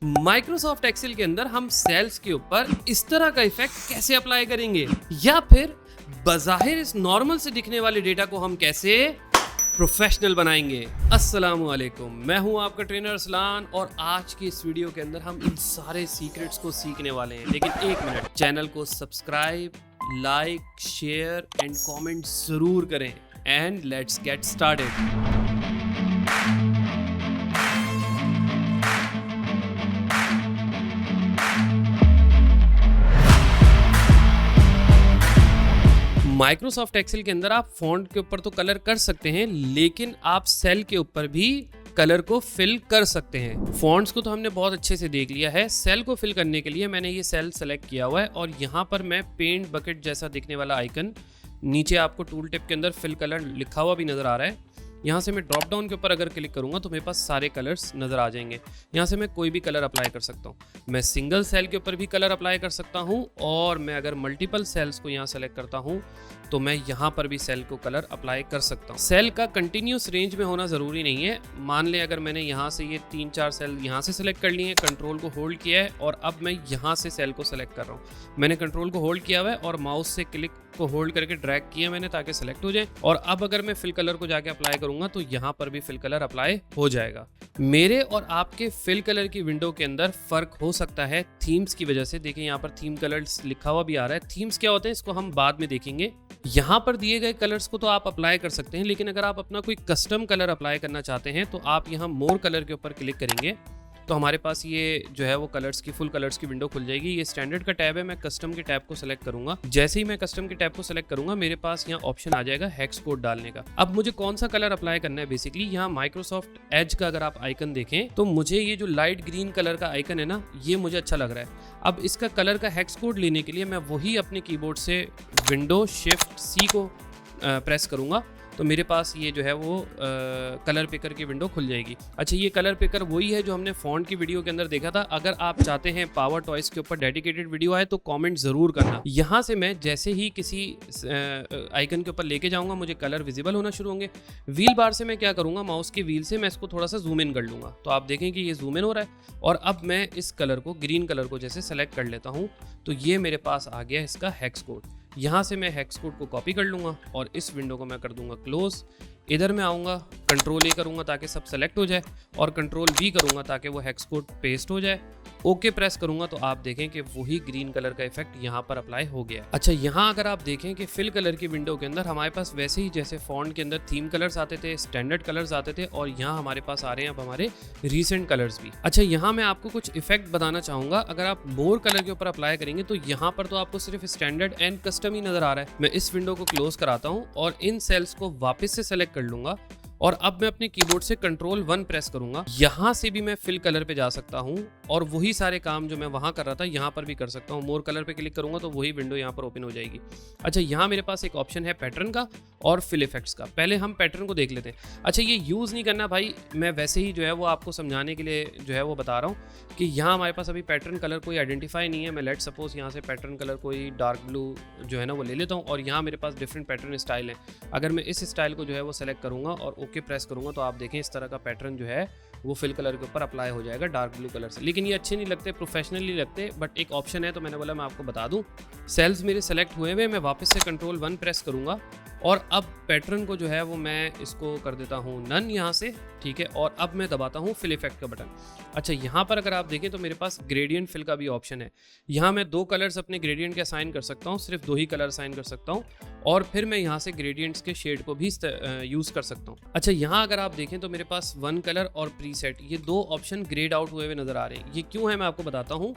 Microsoft Excel के अंदर हम सेल्स के ऊपर इस तरह का इफेक्ट कैसे अप्लाई करेंगे, या फिर बज़ाहिर इस नॉर्मल से दिखने वाले डेटा को हम कैसे प्रोफेशनल बनाएंगे। अस्सलामुअलैकुम, मैं हूं आपका ट्रेनर अरसलान और आज की इस वीडियो के अंदर हम इन सारे सीक्रेट्स को सीखने वाले हैं। लेकिन एक मिनट, चैनल को subscribe, like, share and comment जरूर करें and let's get started. Microsoft Excel के अंदर आप फॉन्ट के ऊपर तो कलर कर सकते हैं, लेकिन आप सेल के ऊपर भी कलर को फिल कर सकते हैं। फॉन्ट्स को तो हमने बहुत अच्छे से देख लिया है। सेल को फिल करने के लिए मैंने ये सेल सेलेक्ट किया हुआ है और यहाँ पर मैं पेंट बकेट जैसा दिखने वाला आइकन, नीचे आपको टूल टिप के अंदर फिल कलर लिखा हुआ भी नजर आ रहा है। यहाँ से मैं ड्रॉप डाउन के ऊपर अगर क्लिक करूंगा तो मेरे पास सारे कलर्स नजर आ जाएंगे। यहाँ से मैं कोई भी कलर अप्लाई कर सकता हूँ। मैं सिंगल सेल के ऊपर भी कलर अप्लाई कर सकता हूँ और मैं अगर मल्टीपल सेल्स को यहाँ सेलेक्ट करता हूँ तो मैं यहाँ पर भी सेल को कलर अप्लाई कर सकता हूँ। सेल का कंटिन्यूस रेंज में होना ज़रूरी नहीं है। मान लें अगर मैंने यहाँ से ये 3-4 सेल यहाँ से सेलेक्ट कर लिए हैं, कंट्रोल को होल्ड किया है और अब मैं यहाँ से सेल को सेलेक्ट कर रहा हूँ। मैंने कंट्रोल को होल्ड किया हुआ है और माउस से क्लिक को होल्ड करके ड्रैग किया मैंने ताकि सेलेक्ट हो जाए। और अब अगर मैं फिल कलर को जाके अप्लाई करूंगा तो यहाँ पर भी फिल कलर अप्लाई हो जाएगा। मेरे और आपके फिल कलर की विंडो के अंदर फर्क हो सकता है थीम्स की वजह से। देखिए यहाँ पर थीम कलर्स लिखा हुआ भी आ रहा है। थीम्स क्या होते हैं इसको हम बाद में देखेंगे। यहाँ पर दिए गए कलर्स को तो आप अप्लाई कर सकते हैं, लेकिन अगर आप अपना कोई कस्टम कलर अप्लाई करना चाहते हैं तो आप यहाँ मोर कलर के ऊपर क्लिक करेंगे तो हमारे पास ये जो है वो कलर्स की फुल कलर्स की विंडो खुल जाएगी। ये स्टैंडर्ड का टैब है। मैं कस्टम के टैब को सेलेक्ट करूंगा। जैसे ही मैं कस्टम के टैब को सेलेक्ट करूंगा मेरे पास यहाँ ऑप्शन आ जाएगा हेक्स कोड डालने का। अब मुझे कौन सा कलर अप्लाई करना है, बेसिकली यहाँ माइक्रोसॉफ्ट एज का अगर आप आइकन देखें तो मुझे ये जो लाइट ग्रीन कलर का आइकन है ना, ये मुझे अच्छा लग रहा है। अब इसका कलर का हेक्स कोड लेने के लिए मैं वही अपने कीबोर्ड से विंडो शिफ्ट सी को प्रेस करूंगा तो मेरे पास ये जो है वो कलर पिकर की विंडो खुल जाएगी। अच्छा, ये कलर पिकर वही है जो हमने फॉन्ट की वीडियो के अंदर देखा था। अगर आप चाहते हैं पावर टॉयज के ऊपर डेडिकेटेड वीडियो आए तो कमेंट ज़रूर करना। यहाँ से मैं जैसे ही किसी आइकन के ऊपर लेके जाऊँगा मुझे कलर विजिबल होना शुरू होंगे। व्हील बार से मैं क्या करूँगा, माउस की व्हील से मैं इसको थोड़ा सा जूम इन कर लूँगा तो आप देखें कि ये जूम इन हो रहा है। और अब मैं इस कलर को, ग्रीन कलर को जैसे सेलेक्ट कर लेता हूँ तो ये मेरे पास आ गया इसका हेक्स कोड। यहाँ से मैं हेक्स कोड को कॉपी कर लूँगा और इस विंडो को मैं कर दूंगा क्लोज। इधर मैं आऊँगा, कंट्रोल ए करूँगा ताकि सब सेलेक्ट हो जाए और कंट्रोल बी करूँगा ताकि वो हेक्स कोड पेस्ट हो जाए। ओके प्रेस करूँगा तो आप देखें कि वही ग्रीन कलर का इफेक्ट यहाँ पर अप्लाई हो गया। अच्छा, यहाँ अगर आप देखें कि फिल कलर की विंडो के अंदर हमारे पास वैसे ही जैसे फॉन्ट के अंदर थीम कलर्स आते थे, स्टैंडर्ड कलर्स आते थे, और यहाँ हमारे पास आ रहे हैं अब हमारे रीसेंट कलर्स भी। अच्छा, यहाँ मैं आपको कुछ इफेक्ट बताना चाहूँगा। अगर आप मोर कलर के ऊपर अप्लाई करेंगे तो यहाँ पर तो आपको सिर्फ स्टैंडर्ड एंड कस्टम ही नजर आ रहा है। मैं इस विंडो को क्लोज कराता हूँ और इन सेल्स को वापस से सेलेक्ट कर लूंगा और अब मैं अपने कीबोर्ड से कंट्रोल 1 प्रेस करूंगा। यहाँ से भी मैं फिल कलर पे जा सकता हूँ और वही सारे काम जो मैं वहाँ कर रहा था यहाँ पर भी कर सकता हूँ। मोर कलर पे क्लिक करूंगा तो वही विंडो यहाँ पर ओपन हो जाएगी। अच्छा, यहाँ मेरे पास एक ऑप्शन है पैटर्न का और फिल इफेक्ट्स का। पहले हम पैटर्न को देख लेते हैं। अच्छा, ये यूज़ नहीं करना भाई, मैं वैसे ही जो है वो आपको समझाने के लिए जो है वो बता रहा हूँ कि यहाँ हमारे पास अभी पैटर्न कलर कोई आइडेंटिफाई नहीं है। मैं लेट सपोज यहाँ से पैटर्न कलर कोई डार्क ब्लू जो है ना वो ले लेता हूँ और यहाँ मेरे पास डिफरेंट पैटर्न स्टाइल है। अगर मैं इस स्टाइल को जो है वो सेलेक्ट करूँगा और ओके प्रेस करूँगा तो आप देखें इस तरह का पैटर्न जो है वो फिल कलर के ऊपर अप्लाई हो जाएगा डार्क ब्लू कलर से। लेकिन ये अच्छे नहीं लगते, प्रोफेशनली लगते, बट एक ऑप्शन है तो मैंने बोला मैं आपको बता दूं। सेल्स मेरे सेलेक्ट हुए हुए, मैं वापस से कंट्रोल 1 प्रेस करूंगा और अब पैटर्न को जो है वो मैं इसको कर देता हूँ नन यहाँ से, ठीक है। और अब मैं दबाता हूँ फिल इफेक्ट का बटन। अच्छा, यहाँ पर अगर आप देखें तो मेरे पास ग्रेडियंट फिल का भी ऑप्शन है। यहाँ मैं 2 कलर्स अपने ग्रेडियंट के असाइन कर सकता हूँ, सिर्फ 2 ही कलर असाइन कर सकता हूँ और फिर मैं यहाँ से ग्रेडियंट्स के शेड को भी यूज़ कर सकता हूँ। अच्छा, यहाँ अगर आप देखें तो मेरे पास 1 कलर और प्रीसेट, ये 2 ऑप्शन ग्रेड आउट हुए हुए नजर आ रहे हैं। ये क्यों है मैं आपको बताता हूँ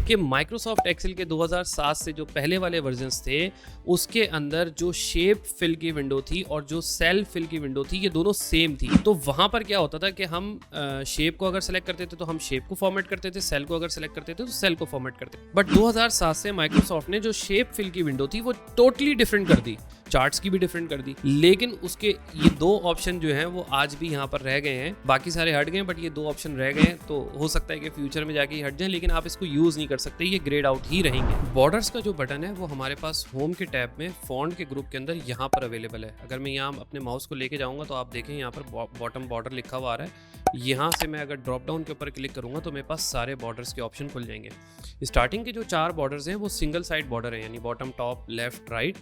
कि माइक्रोसॉफ्ट एक्सेल के 2007 से जो पहले वाले वर्जन्स थे उसके अंदर जो शेप फिल की विंडो थी और जो सेल फिल की विंडो थी ये दोनों सेम थी। तो वहाँ पर क्या होता था कि हम शेप को अगर सेलेक्ट करते थे तो हम शेप को फॉर्मेट करते थे, सेल को अगर सेलेक्ट करते थे तो सेल को फॉर्मेट करते थे। बट 2007 से माइक्रोसॉफ्ट ने जो शेप फिल की विंडो थी वो टोटली डिफरेंट कर दी, चार्ट्स की भी डिफरेंट कर दी। लेकिन उसके ये 2 ऑप्शन जो हैं वो आज भी यहाँ पर रह गए हैं। बाकी सारे हट गए बट ये 2 ऑप्शन रह गए हैं। तो हो सकता है कि फ्यूचर में जाके हट जाएं, लेकिन आप इसको यूज़ नहीं कर सकते, ये ग्रेड आउट ही रहेंगे। बॉर्डर्स का जो बटन है वो हमारे पास होम के टैब में फॉन्ट के ग्रुप के अंदर यहाँ पर अवेलेबल है। अगर मैं यहाँ अपने माउस को लेके जाऊँगा तो आप देखें यहाँ पर बॉटम बॉर्डर लिखा हुआ आ रहा है। यहाँ से मैं अगर ड्रॉप डाउन के ऊपर क्लिक करूँगा तो मेरे पास सारे बॉर्डर्स के ऑप्शन खुल जाएंगे। स्टार्टिंग के जो 4 बॉर्डर्स हैं वो सिंगल साइड बॉर्डर है, यानी बॉटम, टॉप, लेफ्ट, राइट,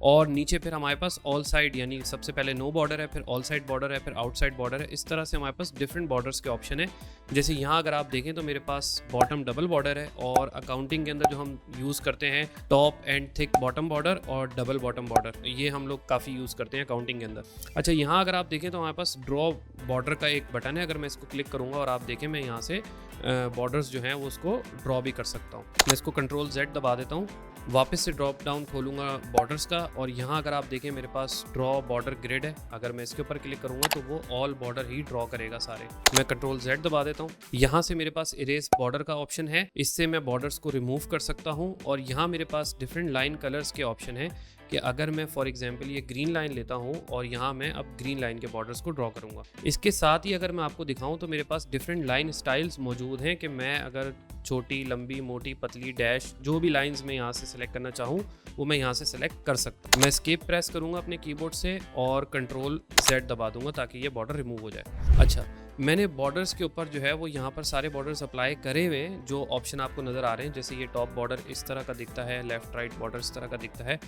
और नीचे फिर हमारे पास ऑल साइड, यानी सबसे पहले नो बॉर्डर है, फिर ऑल साइड बॉर्डर है, फिर आउटसाइड बॉर्डर है। इस तरह से हमारे पास डिफरेंट बॉर्डर्स के ऑप्शन है। जैसे यहाँ अगर आप देखें तो मेरे पास बॉटम डबल बॉर्डर है, और अकाउंटिंग के अंदर जो हम यूज़ करते हैं top and thick bottom border और डबल बॉटम बॉर्डर, ये हम लोग काफ़ी यूज़ करते हैं अकाउंटिंग के अंदर। अच्छा, यहाँ अगर आप देखें तो हमारे पास ड्रॉ बॉर्डर का एक बटन है। अगर मैं इसको क्लिक करूँगा और आप देखें मैं यहाँ से बॉर्डर्स जो हैं वो उसको ड्रॉ भी कर सकता हूँ। मैं इसको Ctrl Z दबा देता हूँ, वापस से ड्रॉप डाउन खोलूँगा बॉर्डर्स का, और यहाँ अगर आप देखें मेरे पास ड्रॉ बॉर्डर ग्रिड है। अगर मैं इसके ऊपर क्लिक करूँगा तो वो ऑल बॉर्डर ही ड्रॉ करेगा सारे। मैं Ctrl Z दबा देता हूँ। यहाँ से मेरे पास इरेज बॉर्डर का ऑप्शन है, इससे मैं बॉर्डर्स को रिमूव कर सकता हूँ। और यहाँ मेरे पास डिफरेंट लाइन कलर्स के ऑप्शन है कि अगर मैं फॉर एग्जांपल ये ग्रीन लाइन लेता हूँ और यहाँ मैं अब ग्रीन लाइन के बॉर्डर्स को ड्रॉ करूँगा। इसके साथ ही अगर मैं आपको दिखाऊँ तो मेरे पास डिफरेंट लाइन स्टाइल्स मौजूद हैं कि मैं अगर छोटी, लंबी, मोटी, पतली, डैश, जो भी लाइंस मैं यहाँ से सिलेक्ट करना चाहूँ वो मैं यहाँ से सिलेक्ट कर सकता हूँ। मैं एस्केप प्रेस करूँगा अपने कीबोर्ड से और Ctrl Z दबा दूंगा ताकि ये बॉर्डर रिमूव हो जाए। अच्छा, मैंने बॉर्डर्स के ऊपर जो है वो यहाँ पर सारे बॉर्डर्स अप्लाई करे हुए हैं जो ऑप्शन आपको नज़र आ रहे हैं। जैसे ये टॉप बॉर्डर इस तरह का दिखता है, लेफ्ट राइट बॉर्डर इस तरह का दिखता है,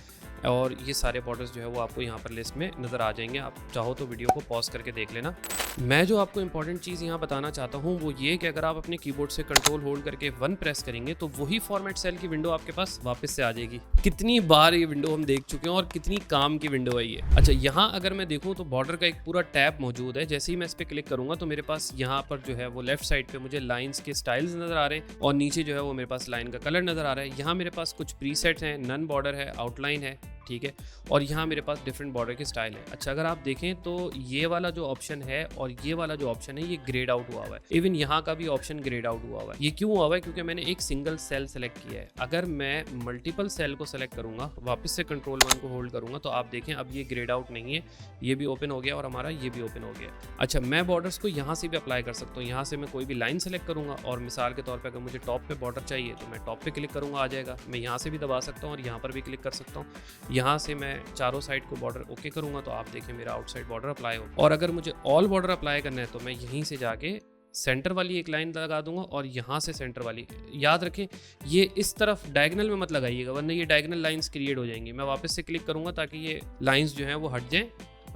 और ये सारे बॉर्डर्स जो है वो आपको यहाँ पर लिस्ट में नज़र आ जाएंगे। आप चाहो तो वीडियो को पॉज करके देख लेना। मैं जो आपको इंपॉर्टेंट चीज़ यहाँ बताना चाहता हूँ वो ये कि अगर आप अपने कीबोर्ड से कंट्रोल होल्ड करके 1 प्रेस करेंगे तो वही फॉर्मेट सेल की विंडो आपके पास वापस से आ जाएगी। कितनी बार ये विंडो हम देख चुके हैं और कितनी काम की विंडो है ये। अच्छा, यहाँ अगर मैं देखूँ तो बॉर्डर का एक पूरा टैब मौजूद है। जैसे ही मैं इस पर क्लिक करूँगा तो मेरे पास यहाँ पर जो है वो लेफ्ट साइड पे मुझे लाइंस के स्टाइल्स नज़र आ रहे हैं, और नीचे जो है वो मेरे पास लाइन का कलर नज़र आ रहा है। यहाँ मेरे पास कुछ प्रीसेट्स हैं, नन बॉर्डर है, आउटलाइन है, ठीक है, और यहाँ मेरे पास डिफरेंट बॉर्डर के स्टाइल है। अच्छा, अगर आप देखें तो ये वाला जो ऑप्शन है और ये वाला जो ऑप्शन है ये ग्रेड आउट हुआ हुआ है। इवन यहाँ का भी ऑप्शन ग्रेड आउट हुआ हुआ है। ये क्यों हुआ हुआ है? क्योंकि मैंने एक सिंगल सेल सेलेक्ट किया है। अगर मैं मल्टीपल सेल को सेलेक्ट करूंगा, वापस से Ctrl 1 को होल्ड करूंगा तो आप देखें अब ये ग्रेड आउट नहीं है, ये भी ओपन हो गया और हमारा ये भी ओपन हो गया। अच्छा, मैं बॉर्डर्स को यहाँ से भी अप्लाई कर सकता हूँ। यहाँ से मैं कोई भी लाइन सेलेक्ट करूंगा और मिसाल के तौर पर अगर मुझे टॉप पे बॉर्डर चाहिए तो मैं टॉप पे क्लिक करूंगा, आ जाएगा। मैं यहाँ से भी दबा सकता हूँ और यहाँ पर भी क्लिक कर सकता हूँ। यहाँ से मैं चारों साइड को बॉर्डर ओके करूंगा तो आप देखें मेरा आउटसाइड बॉर्डर अप्लाई होगा। और अगर मुझे ऑल बॉर्डर अप्लाई करना है तो मैं यहीं से जाके सेंटर वाली एक लाइन लगा दूंगा और यहाँ से सेंटर वाली। याद रखें ये इस तरफ डायगोनल में मत लगाइएगा वरना ये डायगोनल लाइंस क्रिएट हो जाएंगी। मैं वापस से क्लिक करूंगा ताकि ये लाइंस जो हैं वो हट जाएं।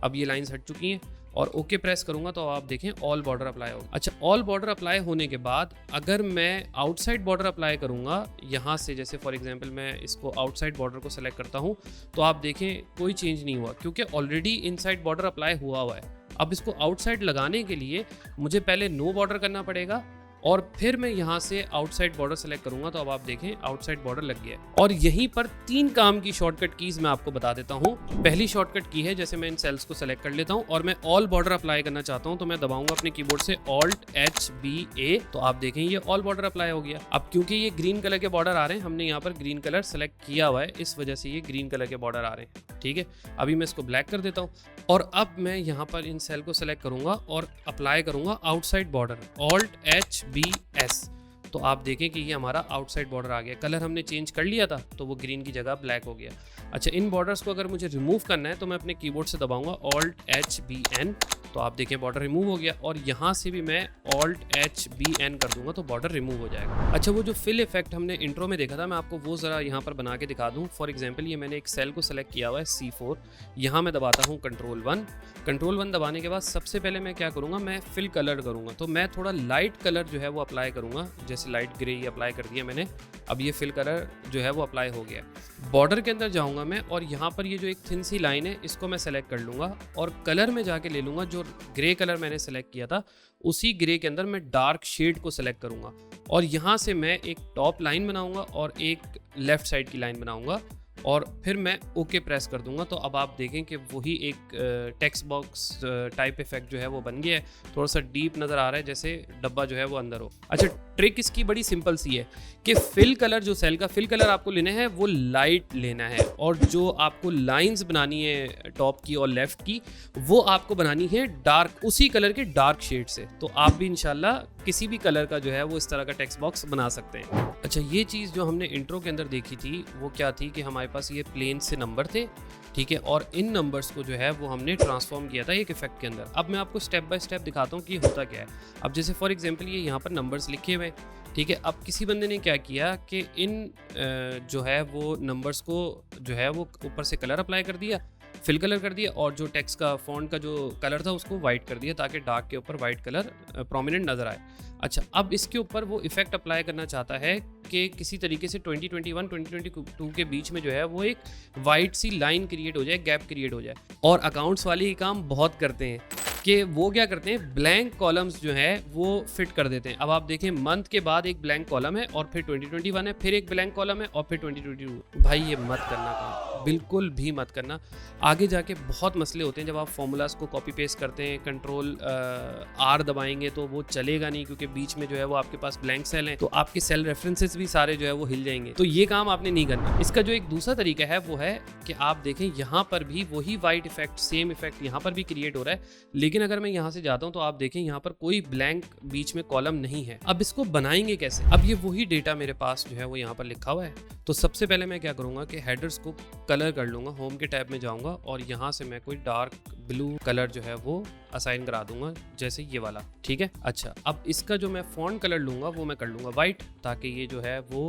अब ये लाइंस हट चुकी हैं और ओके प्रेस करूंगा तो आप देखें ऑल बॉर्डर अप्लाई होगा। अच्छा, ऑल बॉर्डर अप्लाई होने के बाद अगर मैं आउटसाइड बॉर्डर अप्लाई करूंगा यहाँ से, जैसे फॉर एग्जांपल मैं इसको आउटसाइड बॉर्डर को सेलेक्ट करता हूँ तो आप देखें कोई चेंज नहीं हुआ क्योंकि ऑलरेडी इनसाइड बॉर्डर अप्लाई हुआ हुआ है। अब इसको आउटसाइड लगाने के लिए मुझे पहले नो बॉर्डर करना पड़ेगा और फिर मैं यहाँ से आउटसाइड बॉर्डर सेलेक्ट करूंगा तो अब आप देखें आउटसाइड बॉर्डर लग गया है। और यहीं पर 3 काम की शॉर्टकट कीज मैं आपको बता देता हूँ। पहली शॉर्टकट की है, जैसे मैं इन सेल्स को सेलेक्ट कर लेता हूँ और मैं ऑल बॉर्डर अप्लाई करना चाहता हूँ तो मैं दबाऊंगा अपने कीबोर्ड से Alt+H+B+A, तो आप देखें ये ऑल बॉर्डर अप्लाई हो गया। अब क्योंकि ये ग्रीन कलर के बॉर्डर आ रहे हैं, हमने यहाँ पर ग्रीन कलर सेलेक्ट किया हुआ है, इस वजह से ये ग्रीन कलर के बॉर्डर आ रहे हैं, ठीक है। अभी मैं इसको ब्लैक कर देता हूँ और अब मैं यहाँ पर इन सेल को सेलेक्ट करूंगा और अप्लाई करूंगा आउटसाइड बॉर्डर Alt+H+B+S, तो आप देखें कि ये हमारा आउटसाइड बॉर्डर आ गया। कलर हमने चेंज कर लिया था तो वो ग्रीन की जगह ब्लैक हो गया। अच्छा, इन बॉर्डर्स को अगर मुझे रिमूव करना है तो मैं अपने कीबोर्ड से दबाऊंगा Alt+H+B+N, तो आप देखें बॉर्डर रिमूव हो गया और यहाँ से भी मैं Alt+H+B+N कर दूंगा तो बॉर्डर रिमूव हो जाएगा। अच्छा, वो जो फिल इफेक्ट हमने इंट्रो में देखा था मैं आपको वो ज़रा यहाँ पर बना के दिखा दूँ। फॉर एग्जाम्पल ये मैंने एक सेल को सेलेक्ट किया हुआ है C4, यहाँ मैं दबाता हूँ Ctrl 1 दबाने के बाद सबसे पहले मैं क्या करूँगा, मैं फिल कलर करूँगा। तो मैं थोड़ा लाइट कलर जो है वो अप्लाई करूँगा, जैसे लाइट ग्रे ही अप्लाई कर दिया मैंने। अब ये फिल कलर जो है वो अप्लाई हो गया। बॉर्डर के अंदर जाऊँगा मैं और यहाँ पर ये जो एक थिन सी लाइन है इसको मैं सेलेक्ट कर लूँगा और कलर में जाके ले लूँगा जो ग्रे कलर मैंने सेलेक्ट किया था, उसी ग्रे के अंदर मैं डार्क शेड को सेलेक्ट करूँगा और यहाँ से मैं एक टॉप लाइन बनाऊँगा और एक लेफ़्ट साइड की लाइन बनाऊँगा और फिर मैं ओके प्रेस कर दूंगा। तो अब आप देखें कि वही एक टेक्स्ट बॉक्स टाइप इफेक्ट जो है वो बन गया है। थोड़ा सा डीप नज़र आ रहा है, जैसे डब्बा जो है वो अंदर हो। अच्छा, ट्रिक इसकी बड़ी सिंपल सी है कि फिल कलर, जो सेल का फिल कलर आपको लेना है वो लाइट लेना है, और जो आपको लाइंस बनानी है टॉप की और लेफ्ट की वो आपको बनानी है डार्क, उसी कलर के डार्क शेड से। तो आप भी इंशाल्लाह किसी भी कलर का जो है वो इस तरह का टेक्स्ट बॉक्स बना सकते हैं। अच्छा, ये चीज़ जो हमने इंट्रो के अंदर देखी थी वो क्या थी कि हमारे पास ये प्लेन से नंबर थे, ठीक है, और इन नंबर्स को जो है वो हमने ट्रांसफॉर्म किया था एक इफेक्ट के अंदर। अब मैं आपको स्टेप बाय स्टेप दिखाता हूँ कि होता क्या है। अब जैसे फॉर एग्जांपल ये यहाँ पर नंबर्स लिखे हुए हैं, ठीक है। अब किसी बंदे ने क्या किया कि इन जो है वो नंबर्स को जो है वो ऊपर से कलर अप्लाई कर दिया, फिल कलर कर दिया, और जो टेक्स्ट का फॉन्ट का जो कलर था उसको वाइट कर दिया ताकि डार्क के ऊपर वाइट कलर प्रोमिनेंट नज़र आए। अच्छा, अब इसके ऊपर वो इफेक्ट अप्लाई करना चाहता है कि किसी तरीके से 2021-2022 के बीच में जो है वो एक वाइट सी लाइन क्रिएट हो जाए, गैप क्रिएट हो जाए। और अकाउंट्स वाले ये काम बहुत करते हैं कि वो क्या करते हैं, ब्लैंक कॉलम्स जो है वो फिट कर देते हैं। अब आप देखें, मंथ के बाद एक ब्लैंक कॉलम है और फिर 2021 है, फिर एक ब्लैंक कॉलम है और फिर 2022। भाई ये मत करना काम, बिल्कुल भी मत करना। आगे जाके बहुत मसले होते हैं जब आप फॉर्मूलाज को कॉपी पेस्ट करते हैं, कंट्रोल आर दबाएंगे तो वो चलेगा नहीं, क्योंकि बीच में जो है वो आपके पास ब्लैंक सेल है, तो आपके सेल रेफरेंसेस भी सारे जो है वो हिल जाएंगे। तो ये काम आपने नहीं करना। इसका जो एक दूसरा तरीका है वो है कि आप देखें यहाँ पर भी वही वाइट इफेक्ट, सेम इफेक्ट यहाँ पर भी क्रिएट हो रहा है, लेकिन अगर मैं यहाँ से जाता हूँ तो आप देखें यहाँ पर कोई ब्लैंक बीच में कॉलम नहीं है। अब इसको बनाएंगे कैसे? अब ये वही डेटा मेरे पास जो है वो यहाँ पर लिखा हुआ है। तो सबसे पहले मैं क्या करूँगा कि हेडर्स को कलर कर लूँगा, होम के टैब में जाऊँगा और यहाँ से मैं कोई डार्क ब्लू कलर जो है वो असाइन करा दूंगा, जैसे ये वाला, ठीक है। अच्छा, अब इसका जो मैं फॉन्ट कलर लूँगा वो मैं कर लूँगा वाइट, ताकि ये जो है वो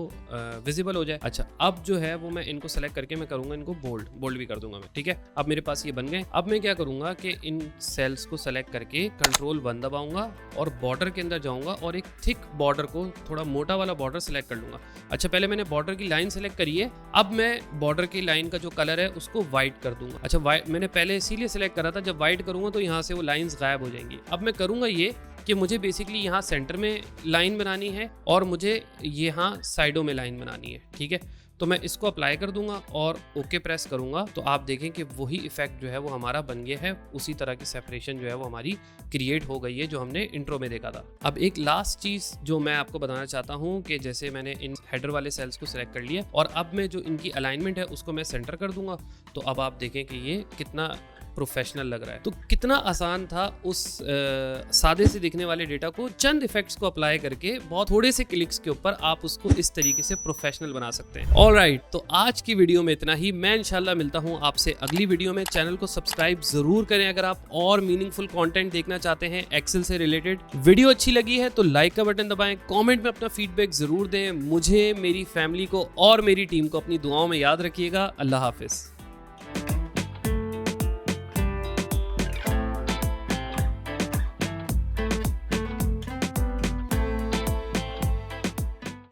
विजिबल हो जाए। अच्छा, अब जो है वो मैं इनको सेलेक्ट करके मैं करूँगा इनको बोल्ड भी कर दूंगा मैं, ठीक है। अब मेरे पास ये बन गए। अब मैं क्या करूँगा कि इन सेल्स को सेलेक्ट करके Ctrl+1 दबाऊंगा और बॉर्डर के अंदर जाऊँगा और एक थिक बॉर्डर को, थोड़ा मोटा वाला बॉर्डर सेलेक्ट कर लूँगा। अच्छा, पहले मैंने बॉर्डर की लाइन सेलेक्ट करी है, अब मैं बॉर्डर की लाइन का जो कलर है उसको व्हाइट कर दूंगा। अच्छा, वाइट मैंने पहले इसीलिए सेलेक्ट करा था, जब व्हाइट करूँगा तो यहाँ से वो लाइंस गायब हो जाएंगी। अब मैं करूँगा ये कि मुझे बेसिकली यहाँ सेंटर में लाइन बनानी है और मुझे यहाँ साइडों में लाइन बनानी है, ठीक है। तो मैं इसको अप्लाई कर दूंगा और ओके प्रेस करूंगा, तो आप देखें कि वही इफेक्ट जो है वो हमारा बन गया है, उसी तरह की सेपरेशन जो है वो हमारी क्रिएट हो गई है जो हमने इंट्रो में देखा था। अब एक लास्ट चीज़ जो मैं आपको बताना चाहता हूँ कि जैसे मैंने इन हेडर वाले सेल्स को सिलेक्ट कर लिया और अब मैं जो इनकी अलाइनमेंट है उसको मैं सेंटर कर दूंगा, तो अब आप देखें कि ये कितना प्रोफेशनल लग रहा है। तो कितना आसान था उस सादे से दिखने वाले डेटा को चंद इफेक्ट्स को अप्लाई करके बहुत थोड़े से क्लिक्स के ऊपर आप उसको इस तरीके से प्रोफेशनल बना सकते हैं। ऑलराइट, तो आज की वीडियो में इतना ही। मैं इंशाल्लाह मिलता हूं आपसे अगली वीडियो में। चैनल को सब्सक्राइब जरूर करें अगर आप और मीनिंगफुल कंटेंट देखना चाहते हैं एक्सेल से रिलेटेड। वीडियो अच्छी लगी है तो लाइक का बटन दबाएं, कमेंट में अपना फीडबैक जरूर दें। मुझे, मेरी फैमिली को और मेरी टीम को अपनी दुआओं में याद रखिएगा। अल्लाह हाफिज।